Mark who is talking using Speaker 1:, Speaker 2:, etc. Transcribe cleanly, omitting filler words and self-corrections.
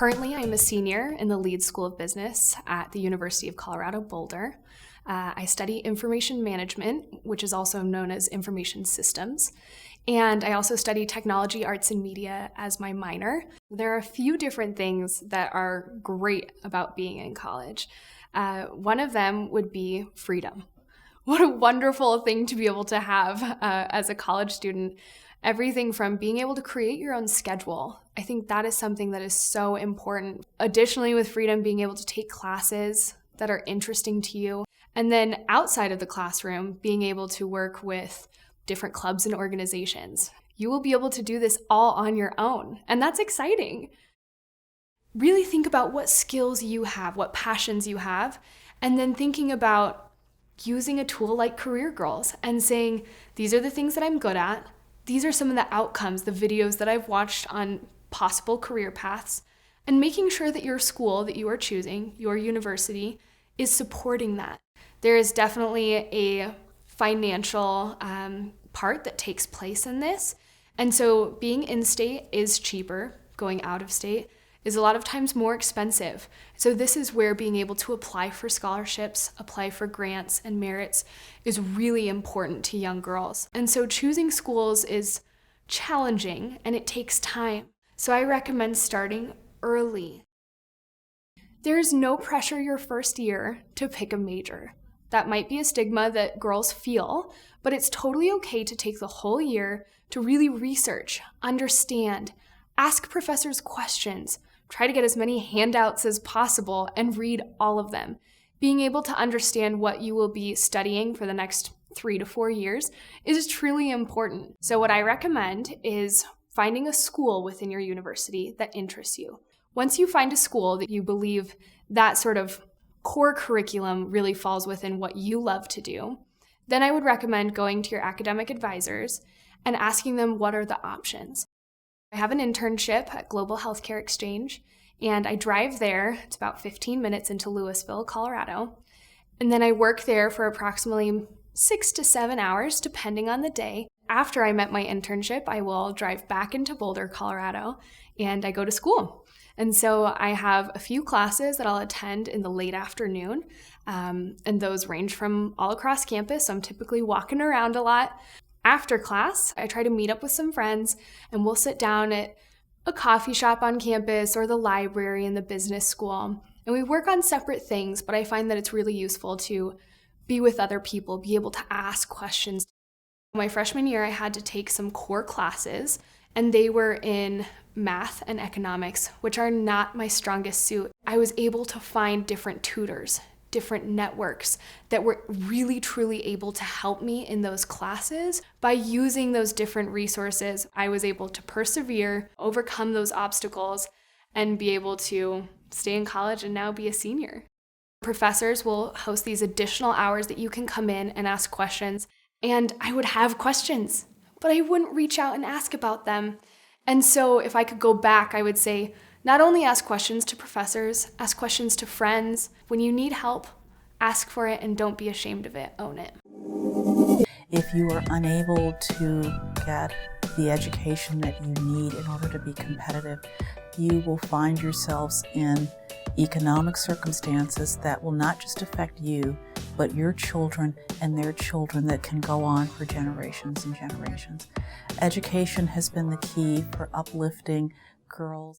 Speaker 1: Currently, I'm a senior in the Leeds School of Business at the University of Colorado Boulder. I study information management, which is also known as information systems. And I also study technology, arts, and media as my minor. There are a few different things that are great about being in college. One of them would be freedom. What a wonderful thing to be able to have as a college student. Everything from being able to create your own schedule. I think that is something that is so important. Additionally, with freedom, being able to take classes that are interesting to you. And then outside of the classroom, being able to work with different clubs and organizations. You will be able to do this all on your own, and that's exciting. Really think about what skills you have, what passions you have, and then thinking about using a tool like careergirls and saying, these are the things that I'm good at. These are some of the outcomes, the videos that I've watched on possible career paths, and making sure that your school that you are choosing, your university, is supporting that. There is definitely a financial part that takes place in this. And so being in-state is cheaper. Going out of state is a lot of times more expensive. So this is where being able to apply for scholarships, apply for grants and merits is really important to young girls. And so choosing schools is challenging and it takes time. So I recommend starting early. There is no pressure your first year to pick a major. That might be a stigma that girls feel, but it's totally okay to take the whole year to really research, understand, ask professors questions, try to get as many handouts as possible and read all of them. Being able to understand what you will be studying for the next 3 to 4 years is truly important. So what I recommend is finding a school within your university that interests you. Once you find a school that you believe that sort of core curriculum really falls within what you love to do, then I would recommend going to your academic advisors and asking them what are the options. I have an internship at Global Healthcare Exchange, and I drive there. It's about 15 minutes into Louisville, Colorado. And then I work there for approximately 6 to 7 hours, depending on the day. After I met my internship, I will drive back into Boulder, Colorado, and I go to school. And so I have a few classes that I'll attend in the late afternoon, and those range from all across campus. So I'm typically walking around a lot. After class, I try to meet up with some friends, and we'll sit down at a coffee shop on campus or the library in the business school. And we work on separate things, but I find that it's really useful to be with other people, be able to ask questions. My freshman year, I had to take some core classes, and they were in math and economics, which are not my strongest suit. I was able to find different tutors, different networks that were really truly able to help me in those classes. By using those different resources, I was able to persevere, overcome those obstacles, and be able to stay in college and now be a senior. Professors will host these additional hours that you can come in and ask questions, and I would have questions, but I wouldn't reach out and ask about them. And so if I could go back, I would say, not only ask questions to professors, ask questions to friends. When you need help, ask for it and don't be ashamed of it, own it.
Speaker 2: If you are unable to get the education that you need in order to be competitive, you will find yourselves in economic circumstances that will not just affect you, but your children and their children that can go on for generations and generations. Education has been the key for uplifting girls.